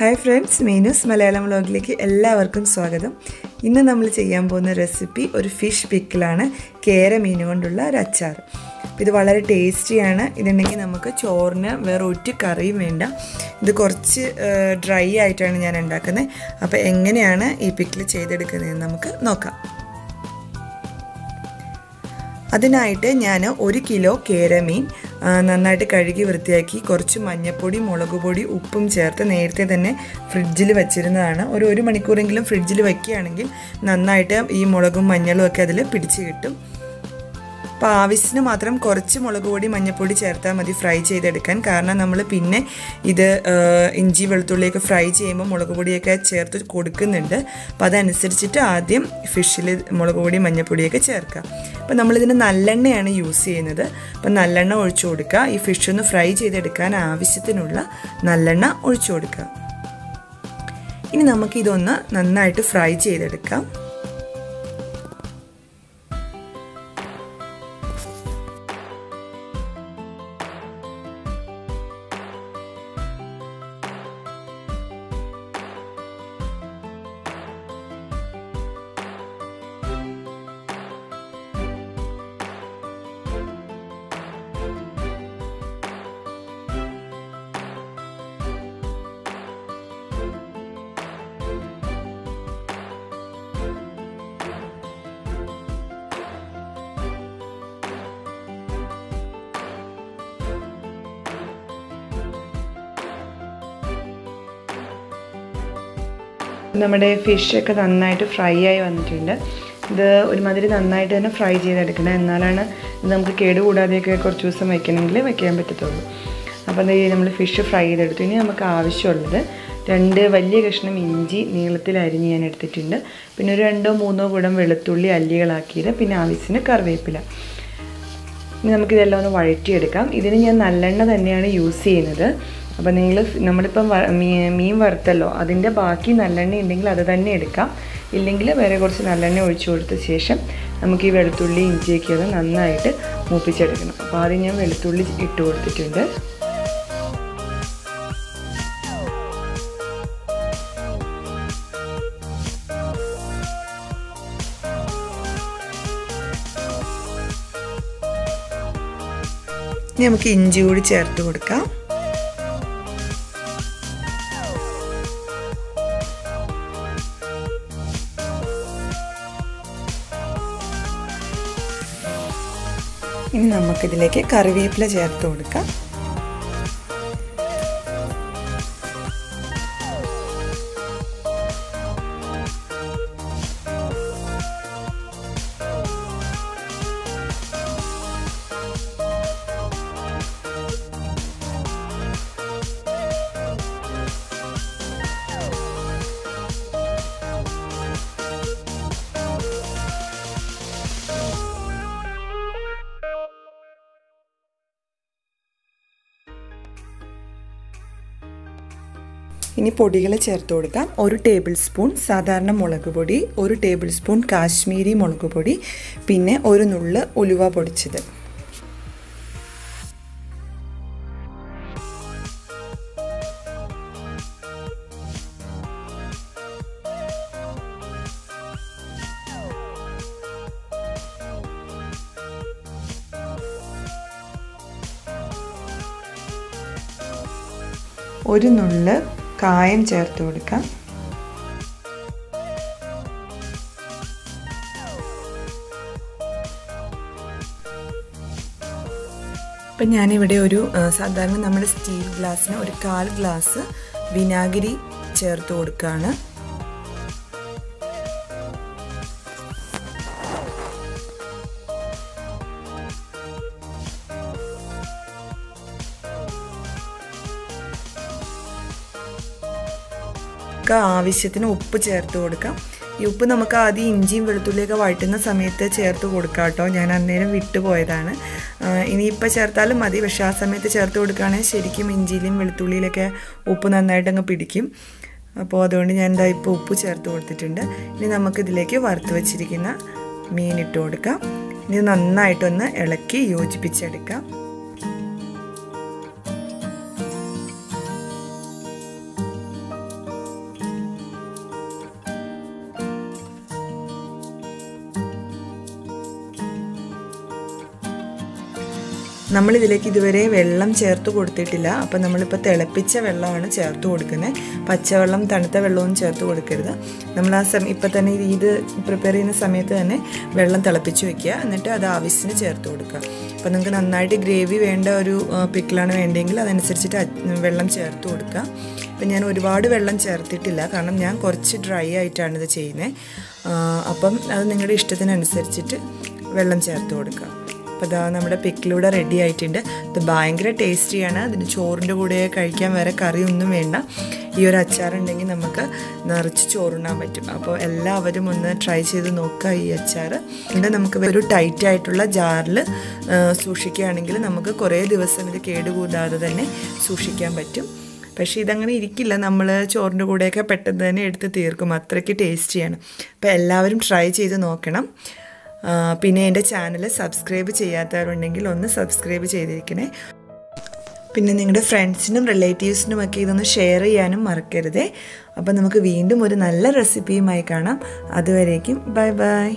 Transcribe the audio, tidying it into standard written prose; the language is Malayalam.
Hi friends, Meen Achar malayalam vlogilekku ellavarkkum swagatham. Innu nammal cheyan povuna recipe oru fish pickle aanu. Kera meenu kondulla oru achar. Idu valare tasty aanu. Idundengi namukku chornu vera ottu kariyum venda. Idu korchu dry aayittaanu njan undakkune. Appo enganeyanu ee pickle cheyidedukkunnu namukku nokkam. അതിനായിട്ട് ഞാൻ 1 കിലോ കേരമീൻ നന്നായിട്ട് കഴുകി വൃത്തിയാക്കി കുറച്ച് മഞ്ഞൾപ്പൊടി മുളകുപൊടി ഉപ്പും ചേർത്ത് നേരത്തെ തന്നെ ഫ്രിഡ്ജിൽ വെച്ചിരുന്നതാണ്. ഒരു 1 മണിക്കൂറെങ്കിലും ഫ്രിഡ്ജിൽ വെക്കുകയാണെങ്കിൽ നന്നായിട്ട് ഈ മുളകും മഞ്ഞളും ഒക്കെ അതിൽ പിടിച്ചു കിട്ടും. അപ്പോൾ ആവശ്യത്തിന് മാത്രം കുറച്ച് മുളകുപൊടി മഞ്ഞൾപ്പൊടി ചേർത്താൽ മതി ഫ്രൈ ചെയ്തെടുക്കാൻ. കാരണം നമ്മൾ പിന്നെ ഇത് ഇഞ്ചി വെളുത്തുള്ളിയൊക്കെ ഫ്രൈ ചെയ്യുമ്പോൾ മുളകുപൊടിയൊക്കെ ചേർത്ത് കൊടുക്കുന്നുണ്ട്. അപ്പോൾ അതനുസരിച്ചിട്ട് ആദ്യം ഫിഷിൽ മുളകുപൊടി മഞ്ഞൾപ്പൊടിയൊക്കെ ചേർക്കുക. അപ്പോൾ നമ്മളിതിന് നല്ലെണ്ണയാണ് യൂസ് ചെയ്യുന്നത്. അപ്പോൾ നല്ലെണ്ണ ഒഴിച്ചു കൊടുക്കുക. ഈ ഫിഷ് ഒന്ന് ഫ്രൈ ചെയ്തെടുക്കാൻ ആവശ്യത്തിനുള്ള നല്ലെണ്ണ ഒഴിച്ചു കൊടുക്കുക. ഇനി നമുക്കിതൊന്ന് നന്നായിട്ട് ഫ്രൈ ചെയ്തെടുക്കാം. നമ്മുടെ ഫിഷൊക്കെ നന്നായിട്ട് ഫ്രൈ ആയി വന്നിട്ടുണ്ട്. ഇത് ഒരുമാതിരി നന്നായിട്ട് തന്നെ ഫ്രൈ ചെയ്തെടുക്കണം. എന്നാലാണ് ഇത് നമുക്ക് കേടുകൂടാതെയൊക്കെ കുറച്ച് ദിവസം വെക്കാൻ പറ്റത്തുള്ളൂ. അപ്പോൾ നമ്മൾ ഫിഷ് ഫ്രൈ ചെയ്തെടുത്തു. ഇനി നമുക്ക് ആവശ്യമുള്ളത് 2 വലിയ കഷ്ണം ഇഞ്ചി നീളത്തിൽ അരിഞ്ഞ് ഞാൻ എടുത്തിട്ടുണ്ട്. പിന്നെ ഒരു 2-3 കുടം വെളുത്തുള്ളി അല്ലികളാക്കിയത്, പിന്നെ ആവശ്യത്തിന് കറിവേപ്പില. ഇനി നമുക്കിതെല്ലാം ഒന്ന് വഴറ്റിയെടുക്കാം. ഇതിന് ഞാൻ നല്ലെണ്ണ തന്നെയാണ് യൂസ് ചെയ്യുന്നത്. അപ്പോൾ നമ്മളിപ്പം മീൻ വറുത്തല്ലോ, അതിൻ്റെ ബാക്കി നല്ലെണ്ണ ഉണ്ടെങ്കിൽ അത് തന്നെ എടുക്കാം. ഇല്ലെങ്കിൽ വേറെ കുറച്ച് നല്ലെണ്ണ ഒഴിച്ചു കൊടുത്ത ശേഷം നമുക്ക് ഈ വെളുത്തുള്ളി ഇഞ്ചിയൊക്കെ അത് നന്നായിട്ട് മൂപ്പിച്ചെടുക്കണം. അപ്പോൾ ആദ്യം ഞാൻ വെളുത്തുള്ളി ഇട്ട് കൊടുത്തിട്ടുണ്ട്. ഇനി നമുക്ക് ഇഞ്ചി കൂടി ചേർത്ത് കൊടുക്കാം. ഇനി നമുക്കിതിലേക്ക് കറിവേപ്പില ചേർത്ത് കൊടുക്കാം. ഇനി പൊടികൾ ചേർത്ത് കൊടുക്കാം. 1 ടേബിൾ സ്പൂൺ സാധാരണ മുളക് പൊടി, 1 ടേബിൾ സ്പൂൺ കാശ്മീരി മുളക് പൊടി, പിന്നെ 1 നുള്ള് ഉലുവ പൊടിച്ചത്. ഒരു നുള്ള് കായം ചേർത്ത് കൊടുക്കാം. ഇപ്പം ഞാനിവിടെ ഒരു സാധാരണ നമ്മുടെ സ്റ്റീൽ ഗ്ലാസ്സിന് ഒരു 1/4 ഗ്ലാസ് വിനാഗിരി ചേർത്ത് കൊടുക്കുകയാണ്. ആവശ്യത്തിന് ഉപ്പ് ചേർത്ത് കൊടുക്കാം. ഈ ഉപ്പ് നമുക്ക് ആദ്യം ഇഞ്ചിയും വെളുത്തുള്ളിയൊക്കെ വഴറ്റുന്ന സമയത്ത് ചേർത്ത് കൊടുക്കാം കേട്ടോ. ഞാൻ അന്നേരം വിട്ടുപോയതാണ്. ഇനിയിപ്പോൾ ചേർത്താലും മതി, പക്ഷേ ആ സമയത്ത് ചേർത്ത് കൊടുക്കുകയാണെങ്കിൽ ശരിക്കും ഇഞ്ചിയിലും വെളുത്തുള്ളിയിലൊക്കെ ഉപ്പ് നന്നായിട്ട് അങ്ങ് പിടിക്കും. അപ്പോൾ അതുകൊണ്ട് ഞാൻ ഇപ്പോൾ ഉപ്പ് ചേർത്ത് കൊടുത്തിട്ടുണ്ട്. ഇനി നമുക്കിതിലേക്ക് വറുത്ത് വെച്ചിരിക്കുന്ന മീൻ ഇട്ട് കൊടുക്കാം. ഇനി നന്നായിട്ടൊന്ന് ഇളക്കി യോജിപ്പിച്ചെടുക്കാം. നമ്മളിതിലേക്ക് ഇതുവരെ വെള്ളം ചേർത്ത് കൊടുത്തിട്ടില്ല. അപ്പോൾ നമ്മളിപ്പോൾ തിളപ്പിച്ച വെള്ളമാണ് ചേർത്ത് കൊടുക്കുന്നത്. പച്ചവെള്ളം തണുത്ത വെള്ളവും ചേർത്ത് കൊടുക്കരുത്. നമ്മൾ ആ ഇപ്പം തന്നെ ഇത് പ്രിപ്പയർ ചെയ്യുന്ന സമയത്ത് തന്നെ വെള്ളം തിളപ്പിച്ച് വയ്ക്കുക. എന്നിട്ട് അത് ആവശ്യത്തിന് ചേർത്ത് കൊടുക്കുക. അപ്പോൾ നിങ്ങൾക്ക് നന്നായിട്ട് ഗ്രേവി വേണ്ട ഒരു പിക്കിളാണ് വേണ്ടതെങ്കിൽ അതനുസരിച്ചിട്ട് വെള്ളം ചേർത്ത് കൊടുക്കുക. അപ്പം ഞാൻ ഒരുപാട് വെള്ളം ചേർത്തിട്ടില്ല, കാരണം ഞാൻ കുറച്ച് ഡ്രൈ ആയിട്ടാണ് ഇത് ചെയ്യുന്നത്. അപ്പം അത് നിങ്ങളുടെ ഇഷ്ടത്തിനനുസരിച്ചിട്ട് വെള്ളം ചേർത്ത് കൊടുക്കുക. അപ്പോൾ ഇതാ നമ്മുടെ പിക്കിളിവിടെ റെഡി ആയിട്ടുണ്ട്. ഇത് ഭയങ്കര ടേസ്റ്റിയാണ്. അതിന് ചോറിൻ്റെ കൂടെ കഴിക്കാൻ വേറെ കറിയൊന്നും വേണ്ട. ഈ ഒരു അച്ചാറുണ്ടെങ്കിൽ നമുക്ക് നിറച്ച് ചോറുണ്ണാൻ പറ്റും. അപ്പോൾ എല്ലാവരും ഒന്ന് ട്രൈ ചെയ്ത് നോക്കുക ഈ അച്ചാർ. പിന്നെ നമുക്ക് ഒരു ടൈറ്റായിട്ടുള്ള ജാറിൽ സൂക്ഷിക്കുകയാണെങ്കിൽ നമുക്ക് കുറേ ദിവസം ഇത് കേടുകൂടാതെ തന്നെ സൂക്ഷിക്കാൻ പറ്റും. പക്ഷേ ഇതങ്ങനെ ഇരിക്കില്ല, നമ്മൾ ചോറിൻ്റെ കൂടെയൊക്കെ പെട്ടെന്ന് തന്നെ എടുത്ത് തീർക്കും. അത്രയ്ക്ക് ടേസ്റ്റിയാണ്. അപ്പോൾ എല്ലാവരും ട്രൈ ചെയ്ത് നോക്കണം. പിന്നെ എൻ്റെ ചാനൽ സബ്സ്ക്രൈബ് ചെയ്യാത്തവരുണ്ടെങ്കിൽ ഒന്ന് സബ്സ്ക്രൈബ് ചെയ്തിരിക്കണേ. പിന്നെ നിങ്ങളുടെ ഫ്രണ്ട്സിനും റിലേറ്റീവ്സിനുമൊക്കെ ഇതൊന്ന് ഷെയർ ചെയ്യാനും മറക്കരുതേ. അപ്പോൾ നമുക്ക് വീണ്ടും ഒരു നല്ല റെസിപ്പിയുമായി കാണാം. അതുവരേക്കും ബൈ ബൈ.